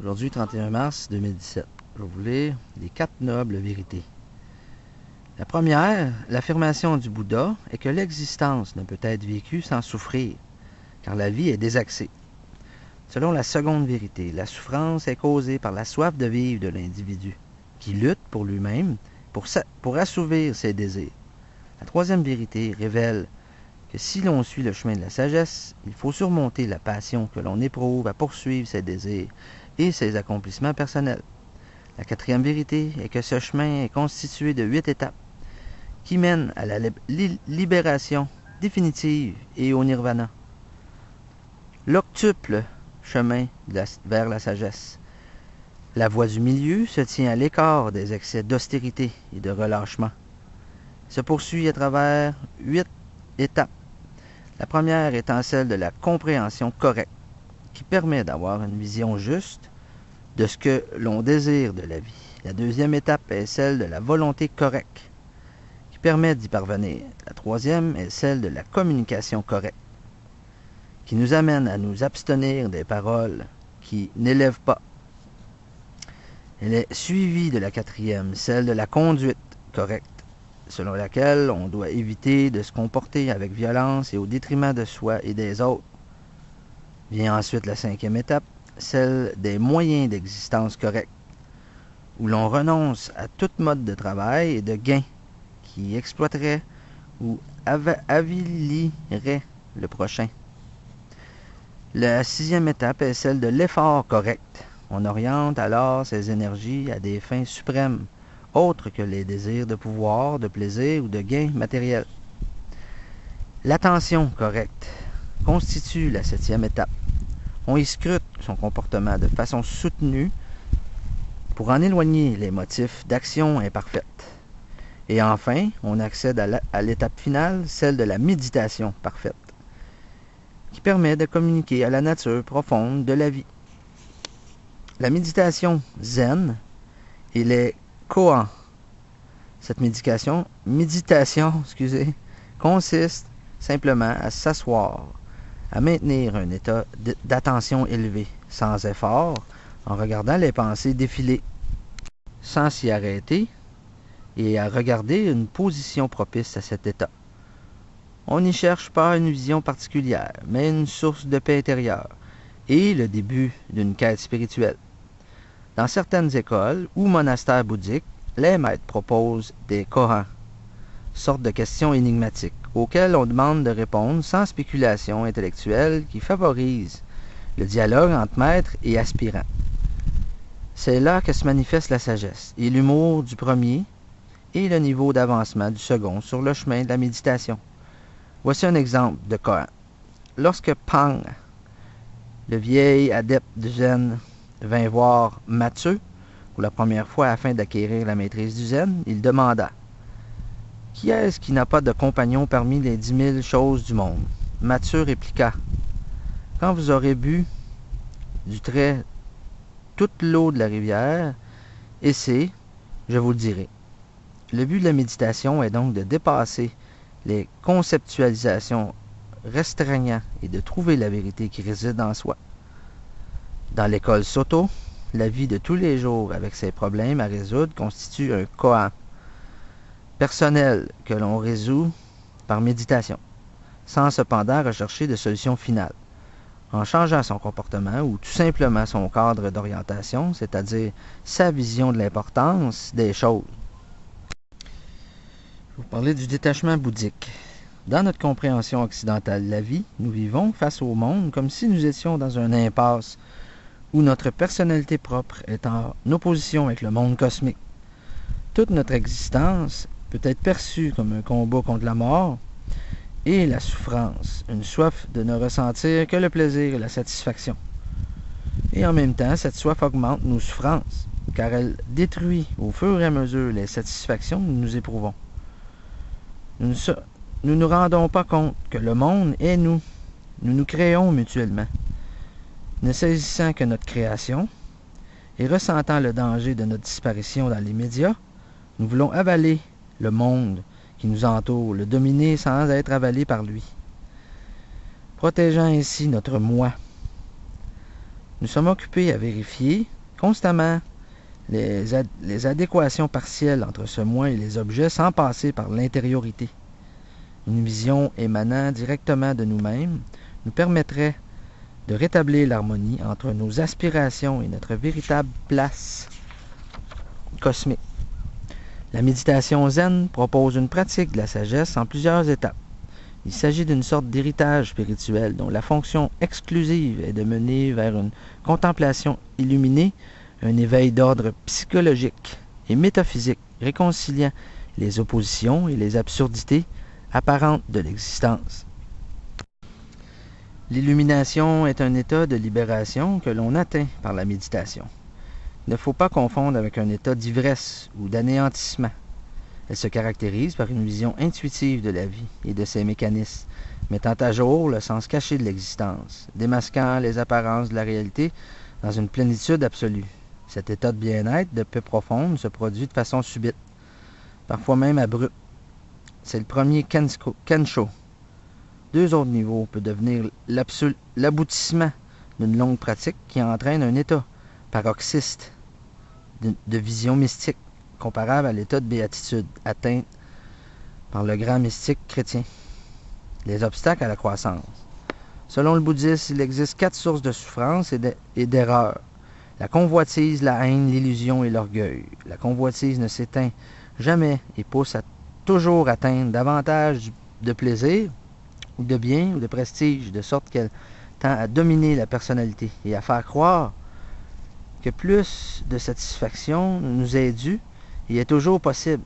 Aujourd'hui, 31 mars 2017. Je vais vous lire les 4 nobles vérités. La première, l'affirmation du Bouddha est que l'existence ne peut être vécue sans souffrir, car la vie est désaxée. Selon la seconde vérité, la souffrance est causée par la soif de vivre de l'individu, qui lutte pour lui-même pour assouvir ses désirs. La troisième vérité révèle que si l'on suit le chemin de la sagesse, il faut surmonter la passion que l'on éprouve à poursuivre ses désirs et ses accomplissements personnels. La quatrième vérité est que ce chemin est constitué de 8 étapes qui mènent à la libération définitive et au nirvana. L'octuple chemin vers la sagesse. La voie du milieu se tient à l'écart des excès d'austérité et de relâchement. Se poursuit à travers 8 étapes. La première étant celle de la compréhension correcte, qui permet d'avoir une vision juste de ce que l'on désire de la vie. La deuxième étape est celle de la volonté correcte, qui permet d'y parvenir. La troisième est celle de la communication correcte, qui nous amène à nous abstenir des paroles qui n'élèvent pas. Elle est suivie de la quatrième, celle de la conduite correcte, selon laquelle on doit éviter de se comporter avec violence et au détriment de soi et des autres. Vient ensuite la cinquième étape, celle des moyens d'existence corrects, où l'on renonce à toute mode de travail et de gain qui exploiterait ou avilirait le prochain. La sixième étape est celle de l'effort correct. On oriente alors ses énergies à des fins suprêmes, autres que les désirs de pouvoir, de plaisir ou de gain matériel. L'attention correcte constitue la septième étape. On y scrute son comportement de façon soutenue pour en éloigner les motifs d'action imparfaite. Et enfin, on accède à l'étape finale, celle de la méditation parfaite, qui permet de communiquer à la nature profonde de la vie. La méditation zen et les koans. Cette méditation consiste simplement à s'asseoir, à maintenir un état d'attention élevé, sans effort, en regardant les pensées défiler, sans s'y arrêter, et à regarder une position propice à cet état. On n'y cherche pas une vision particulière, mais une source de paix intérieure, et le début d'une quête spirituelle. Dans certaines écoles ou monastères bouddhiques, les maîtres proposent des koans, sorte de questions énigmatiques, auxquelles on demande de répondre sans spéculation intellectuelle qui favorise le dialogue entre maître et aspirant. C'est là que se manifeste la sagesse et l'humour du premier et le niveau d'avancement du second sur le chemin de la méditation. Voici un exemple de koan. Lorsque Pang, le vieil adepte du zen, vint voir Mathieu pour la première fois afin d'acquérir la maîtrise du zen, il demanda « Qui est-ce qui n'a pas de compagnon parmi les 10 000 choses du monde ?» Mathieu répliqua « Quand vous aurez bu du trait toute l'eau de la rivière, et c'est, je vous le dirai. » Le but de la méditation est donc de dépasser les conceptualisations restreignant et de trouver la vérité qui réside en soi. Dans l'école Soto, la vie de tous les jours avec ses problèmes à résoudre constitue un koan personnel que l'on résout par méditation, sans cependant rechercher de solution finale. En changeant son comportement ou tout simplement son cadre d'orientation, c'est-à-dire sa vision de l'importance des choses. Je vais vous parler du détachement bouddhique. Dans notre compréhension occidentale de la vie, nous vivons face au monde comme si nous étions dans une impasse où notre personnalité propre est en opposition avec le monde cosmique. Toute notre existence peut être perçue comme un combat contre la mort et la souffrance, une soif de ne ressentir que le plaisir et la satisfaction. Et en même temps, cette soif augmente nos souffrances, car elle détruit au fur et à mesure les satisfactions que nous éprouvons. Nous ne nous rendons pas compte que le monde est nous. Nous nous créons mutuellement. Ne saisissant que notre création et ressentant le danger de notre disparition dans l'immédiat, nous voulons avaler le monde qui nous entoure, le dominer sans être avalé par lui, protégeant ainsi notre moi. Nous sommes occupés à vérifier constamment les adéquations partielles entre ce moi et les objets sans passer par l'intériorité. Une vision émanant directement de nous-mêmes nous permettrait de rétablir l'harmonie entre nos aspirations et notre véritable place cosmique. La méditation zen propose une pratique de la sagesse en plusieurs étapes. Il s'agit d'une sorte d'héritage spirituel dont la fonction exclusive est de mener vers une contemplation illuminée, un éveil d'ordre psychologique et métaphysique, réconciliant les oppositions et les absurdités apparentes de l'existence. L'illumination est un état de libération que l'on atteint par la méditation. Il ne faut pas confondre avec un état d'ivresse ou d'anéantissement. Elle se caractérise par une vision intuitive de la vie et de ses mécanismes, mettant à jour le sens caché de l'existence, démasquant les apparences de la réalité dans une plénitude absolue. Cet état de bien-être de paix profonde se produit de façon subite, parfois même abrupte. C'est le premier Kensho. 2 autres niveaux peuvent devenir l'aboutissement d'une longue pratique qui entraîne un état paroxyste de vision mystique, comparable à l'état de béatitude atteint par le grand mystique chrétien. Les obstacles à la croissance. Selon le bouddhisme, il existe 4 sources de souffrance et d'erreur. La convoitise, la haine, l'illusion et l'orgueil. La convoitise ne s'éteint jamais et pousse à toujours atteindre davantage de plaisir, ou de bien, ou de prestige, de sorte qu'elle tend à dominer la personnalité et à faire croire que plus de satisfaction nous est due et est toujours possible.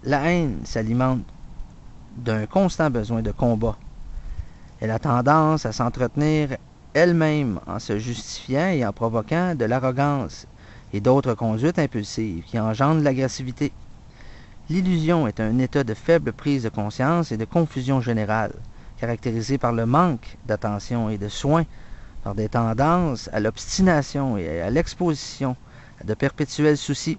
La haine s'alimente d'un constant besoin de combat. Elle a tendance à s'entretenir elle-même en se justifiant et en provoquant de l'arrogance et d'autres conduites impulsives qui engendrent l'agressivité. L'illusion est un état de faible prise de conscience et de confusion générale, caractérisé par le manque d'attention et de soin, par des tendances à l'obstination et à l'exposition à de perpétuels soucis.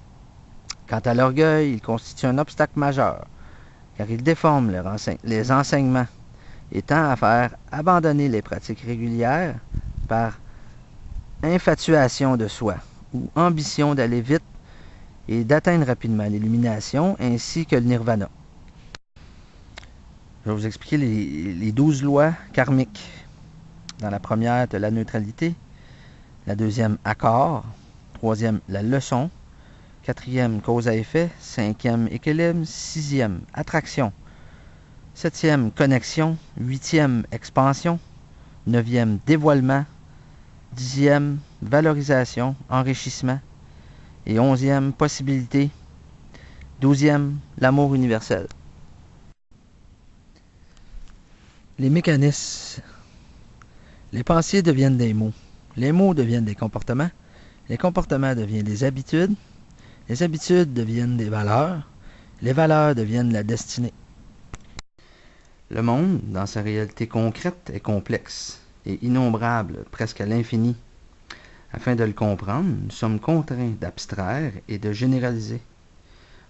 Quant à l'orgueil, il constitue un obstacle majeur, car il déforme les enseignements et tend à faire abandonner les pratiques régulières par infatuation de soi ou ambition d'aller vite et d'atteindre rapidement l'illumination ainsi que le nirvana. Je vais vous expliquer les 12 lois karmiques. Dans la première, tu as la neutralité. La deuxième, accord. Troisième, la leçon. Quatrième, cause à effet. Cinquième, équilibre. Sixième, attraction. Septième, connexion. Huitième, expansion. Neuvième, dévoilement. Dixième, valorisation, enrichissement. Et 11e, possibilité. 12e, l'amour universel. Les mécanismes. Les pensées deviennent des mots. Les mots deviennent des comportements. Les comportements deviennent des habitudes. Les habitudes deviennent des valeurs. Les valeurs deviennent la destinée. Le monde, dans sa réalité concrète, est complexe et innombrable, presque à l'infini. Afin de le comprendre, nous sommes contraints d'abstraire et de généraliser.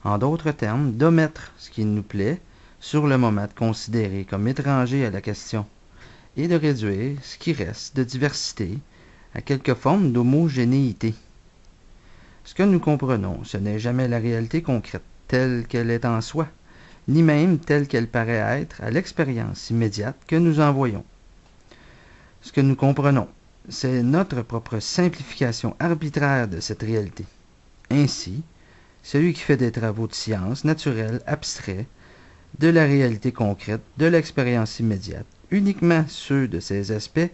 En d'autres termes, d'omettre ce qui nous plaît sur le moment de considérer comme étranger à la question et de réduire ce qui reste de diversité à quelque forme d'homogénéité. Ce que nous comprenons, ce n'est jamais la réalité concrète telle qu'elle est en soi, ni même telle qu'elle paraît être à l'expérience immédiate que nous en voyons. Ce que nous comprenons, c'est notre propre simplification arbitraire de cette réalité. Ainsi, celui qui fait des travaux de science naturelle, abstrait, de la réalité concrète, de l'expérience immédiate, uniquement ceux de ces aspects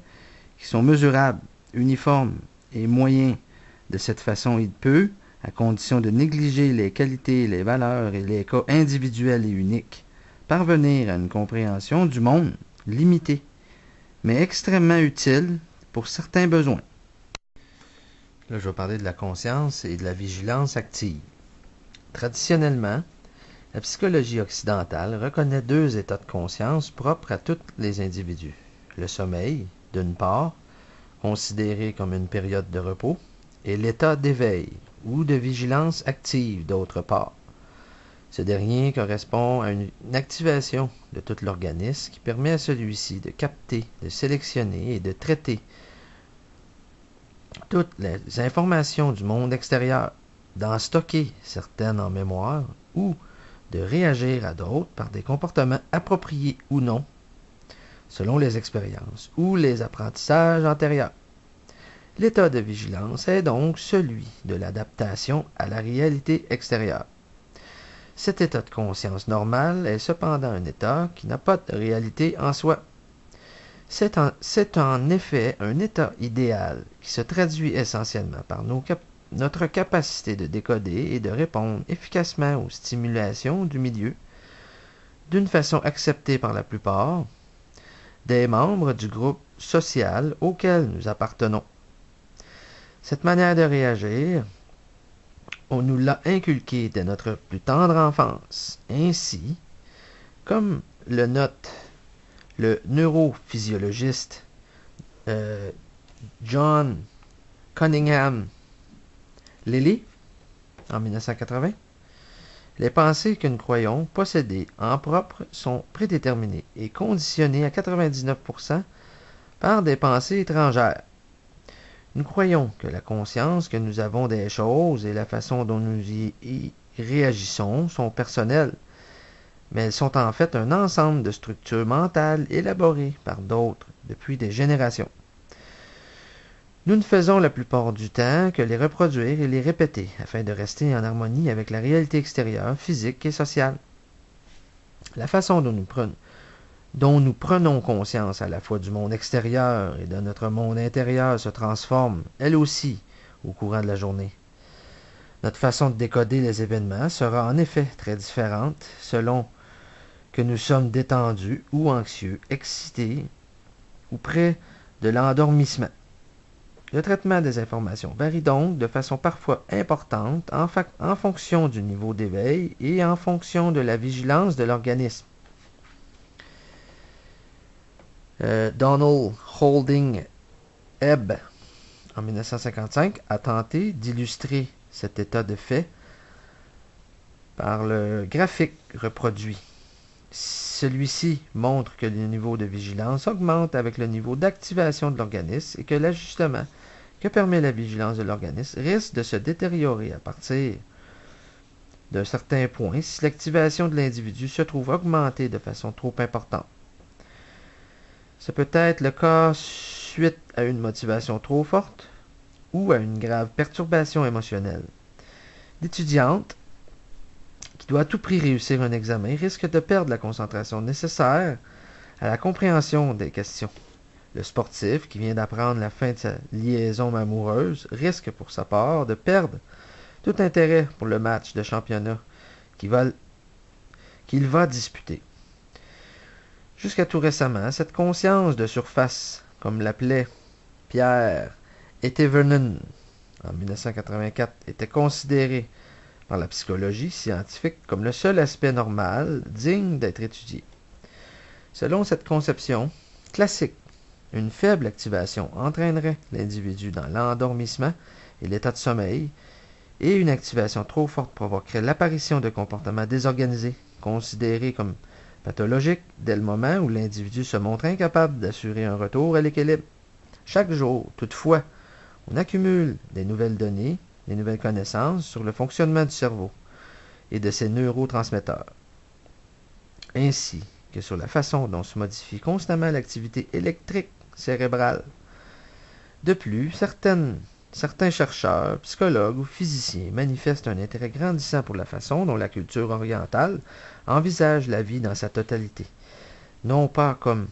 qui sont mesurables, uniformes et moyens. De cette façon, il peut, à condition de négliger les qualités, les valeurs et les cas individuels et uniques, parvenir à une compréhension du monde limitée, mais extrêmement utile pour certains besoins. Là, je vais parler de la conscience et de la vigilance active. Traditionnellement, la psychologie occidentale reconnaît 2 états de conscience propres à tous les individus. Le sommeil, d'une part, considéré comme une période de repos, et l'état d'éveil ou de vigilance active, d'autre part. Ce dernier correspond à une activation de tout l'organisme qui permet à celui-ci de capter, de sélectionner et de traiter Toutes les informations du monde extérieur, d'en stocker certaines en mémoire ou de réagir à d'autres par des comportements appropriés ou non, selon les expériences ou les apprentissages antérieurs. L'état de vigilance est donc celui de l'adaptation à la réalité extérieure. Cet état de conscience normal est cependant un état qui n'a pas de réalité en soi. C'est en effet un état idéal qui se traduit essentiellement par notre capacité de décoder et de répondre efficacement aux stimulations du milieu, d'une façon acceptée par la plupart des membres du groupe social auquel nous appartenons. Cette manière de réagir, on nous l'a inculquée dès notre plus tendre enfance. Ainsi, comme le note le neurophysiologiste John Cunningham Lilly en 1980, les pensées que nous croyons posséder en propre sont prédéterminées et conditionnées à 99% par des pensées étrangères. Nous croyons que la conscience que nous avons des choses et la façon dont nous y réagissons sont personnelles, mais elles sont en fait un ensemble de structures mentales élaborées par d'autres depuis des générations. Nous ne faisons la plupart du temps que les reproduire et les répéter afin de rester en harmonie avec la réalité extérieure, physique et sociale. La façon dont nous prenons conscience à la fois du monde extérieur et de notre monde intérieur se transforme, elle aussi, au courant de la journée. Notre façon de décoder les événements sera en effet très différente selon que nous sommes détendus ou anxieux, excités ou près de l'endormissement. Le traitement des informations varie donc de façon parfois importante en fonction du niveau d'éveil et en fonction de la vigilance de l'organisme. Donald Holding Ebb, en 1955, a tenté d'illustrer cet état de fait par le graphique reproduit. Celui-ci montre que le niveau de vigilance augmente avec le niveau d'activation de l'organisme et que l'ajustement que permet la vigilance de l'organisme risque de se détériorer à partir d'un certain point si l'activation de l'individu se trouve augmentée de façon trop importante. Ce peut être le cas suite à une motivation trop forte ou à une grave perturbation émotionnelle. L'étudiante qui doit à tout prix réussir un examen risque de perdre la concentration nécessaire à la compréhension des questions. Le sportif qui vient d'apprendre la fin de sa liaison amoureuse risque pour sa part de perdre tout intérêt pour le match de championnat qu'il va disputer. Jusqu'à tout récemment, cette conscience de surface, comme l'appelait Pierre Etevernen en 1984, était considérée par la psychologie scientifique comme le seul aspect normal digne d'être étudié. Selon cette conception classique, une faible activation entraînerait l'individu dans l'endormissement et l'état de sommeil, et une activation trop forte provoquerait l'apparition de comportements désorganisés, considérés comme pathologiques dès le moment où l'individu se montre incapable d'assurer un retour à l'équilibre. Chaque jour, toutefois, on accumule des nouvelles données, des nouvelles connaissances sur le fonctionnement du cerveau et de ses neurotransmetteurs, ainsi que sur la façon dont se modifie constamment l'activité électrique cérébrale. De plus, certains chercheurs, psychologues ou physiciens manifestent un intérêt grandissant pour la façon dont la culture orientale envisage la vie dans sa totalité, non pas comme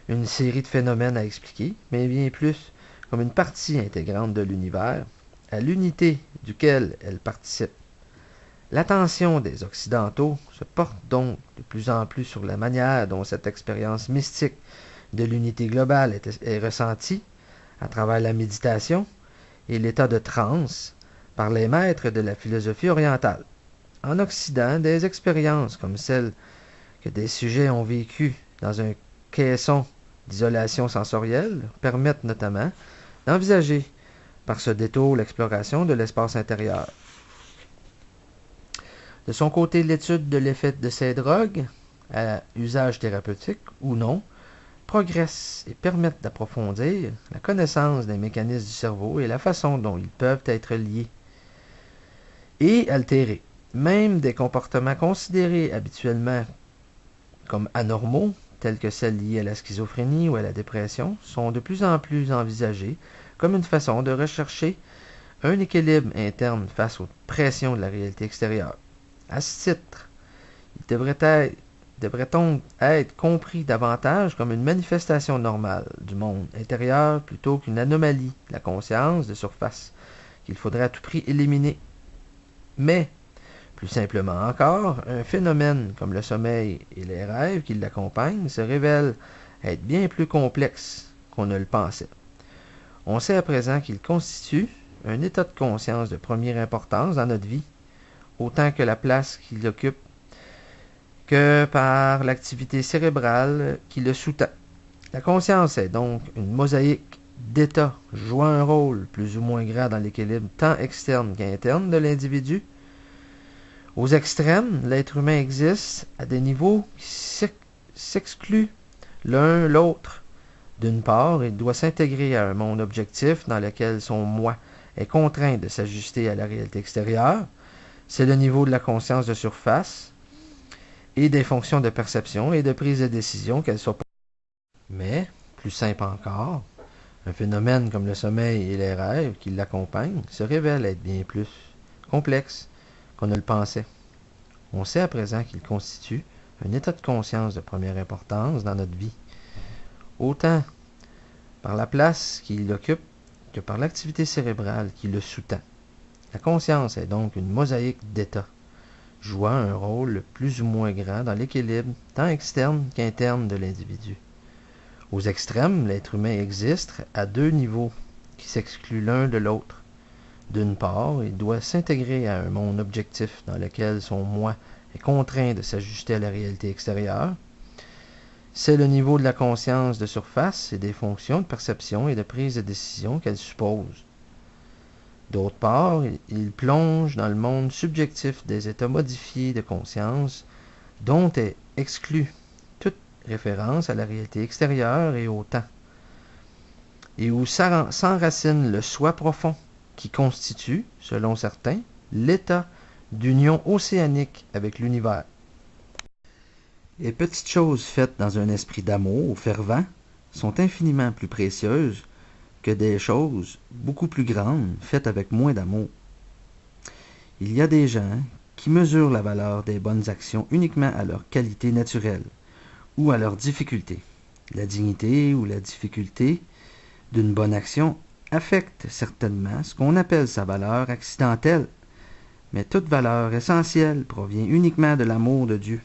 une série de phénomènes à expliquer, mais bien plus comme une partie intégrante de l'univers, à l'unité duquel elle participe. L'attention des Occidentaux se porte donc de plus en plus sur la manière dont cette expérience mystique de l'unité globale est ressentie à travers la méditation et l'état de transe par les maîtres de la philosophie orientale. En Occident, des expériences comme celles que des sujets ont vécues dans un caisson d'isolation sensorielle permettent notamment d'envisager par ce détour l'exploration de l'espace intérieur. De son côté, l'étude de l'effet de ces drogues, à usage thérapeutique ou non, progressent et permettent d'approfondir la connaissance des mécanismes du cerveau et la façon dont ils peuvent être liés et altérés. Même des comportements considérés habituellement comme anormaux, tels que celles liées à la schizophrénie ou à la dépression, sont de plus en plus envisagés comme une façon de rechercher un équilibre interne face aux pressions de la réalité extérieure. À ce titre, il devrait-on être compris davantage comme une manifestation normale du monde intérieur plutôt qu'une anomalie de la conscience de surface qu'il faudrait à tout prix éliminer. Mais, plus simplement encore, un phénomène comme le sommeil et les rêves qui l'accompagnent se révèle être bien plus complexe qu'on ne le pensait. On sait à présent qu'il constitue un état de conscience de première importance dans notre vie, autant que la place qu'il occupe que par l'activité cérébrale qui le sous-tend. La conscience est donc une mosaïque d'états jouant un rôle plus ou moins grand dans l'équilibre tant externe qu'interne de l'individu. Aux extrêmes, l'être humain existe à des niveaux qui s'excluent l'un l'autre. D'une part, il doit s'intégrer à un monde objectif dans lequel son moi est contraint de s'ajuster à la réalité extérieure. C'est le niveau de la conscience de surface et des fonctions de perception et de prise de décision qu'elle s'oppose. Mais, plus simple encore, un phénomène comme le sommeil et les rêves qui l'accompagnent se révèle être bien plus complexe qu'on ne le pensait. On sait à présent qu'il constitue un état de conscience de première importance dans notre vie, autant par la place qu'il occupe que par l'activité cérébrale qui le sous-tend. La conscience est donc une mosaïque d'états, jouant un rôle plus ou moins grand dans l'équilibre tant externe qu'interne de l'individu. Aux extrêmes, l'être humain existe à deux niveaux qui s'excluent l'un de l'autre. D'une part, il doit s'intégrer à un monde objectif dans lequel son moi est contraint de s'ajuster à la réalité extérieure. C'est le niveau de la conscience de surface et des fonctions de perception et de prise de décision qu'elle suppose. D'autre part, il plonge dans le monde subjectif des états modifiés de conscience dont est exclue toute référence à la réalité extérieure et au temps, et où s'enracine le soi profond, qui constitue, selon certains, l'état d'union océanique avec l'univers. Les petites choses faites dans un esprit d'amour fervent sont infiniment plus précieuses que des choses beaucoup plus grandes faites avec moins d'amour. Il y a des gens qui mesurent la valeur des bonnes actions uniquement à leur qualité naturelle ou à leur difficulté. La dignité ou la difficulté d'une bonne action affecte certainement ce qu'on appelle sa valeur accidentelle, mais toute valeur essentielle provient uniquement de l'amour de Dieu.